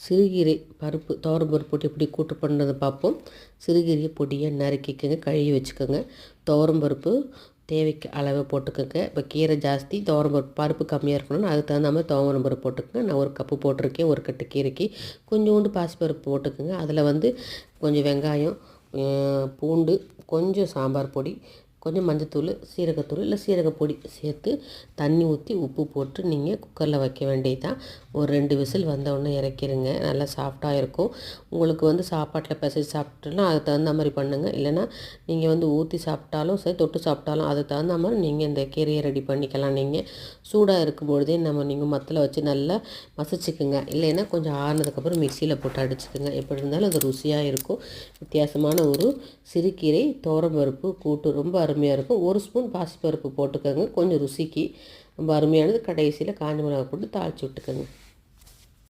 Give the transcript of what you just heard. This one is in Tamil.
சிறுகீரை பருப்பு துவரம் பருப்பு போட்டு எப்படி கூட்டு பண்ணுறது பார்ப்போம். சிறுகீரையை பொடியாக நறுக்கிக்கோங்க, கழுவி வச்சுக்கோங்க. துவரம் பருப்பு தேவைக்கு அளவு போட்டுக்கோங்க. இப்போ கீரை ஜாஸ்தி, துவரம் பருப்பு பருப்பு கம்மியாக இருக்கணும்னு அதுக்கு தகுந்த மாதிரி துவரம் பருப்பு போட்டுக்கோங்க. நான் ஒரு கப்பு போட்டிருக்கேன். ஒரு கட்டு கீரைக்கு கொஞ்சோண்டு பாசிப்பருப்பு போட்டுக்கோங்க. அதில் வந்து கொஞ்சம் வெங்காயம், பூண்டு, கொஞ்சம் சாம்பார் பொடி, கொஞ்சம் மஞ்சத்தூள், சீரகத்தூள் இல்லை சீரகப்பொடி சேர்த்து தண்ணி ஊற்றி உப்பு போட்டு நீங்கள் குக்கரில் வைக்க வேண்டியது தான். ஒரு 2 விசில் வந்தவுடனே இறக்கிடுங்க. நல்லா சாஃப்டாக இருக்கும். உங்களுக்கு வந்து சாப்பாட்டில் பிசைஞ்சு சாப்பிட்டோன்னா அதுக்கு தகுந்த மாதிரி பண்ணுங்கள். இல்லைனா நீங்கள் வந்து ஊற்றி சாப்பிட்டாலும் சரி, தொட்டு சாப்பிட்டாலும் அதுக்கு தகுந்த மாதிரி நீங்கள் இந்த கீரையை ரெடி பண்ணிக்கலாம். நீங்கள் சூடாக இருக்கும்பொழுதே நீங்கள் மத்தில் வச்சு நல்லா மசிச்சுக்குங்க. இல்லைன்னா கொஞ்சம் ஆறுனதுக்கப்புறம் மிக்சியில் போட்டு அடிச்சுக்குங்க. எப்படி இருந்தாலும் அது ருசியாக இருக்கும். வித்தியாசமான ஒரு சிறுகீரை துவரம் பருப்பு கூட்டு ரொம்ப அருமையாக இருக்கும். 1 ஸ்பூன் பாசிப்பருப்பு போட்டுக்கோங்க. கொஞ்சம் ருசிக்கு ரொம்ப அருமையானது. கடைசியில் காஞ்ச மிளகாய் போட்டு தாளித்து விட்டுக்கோங்க.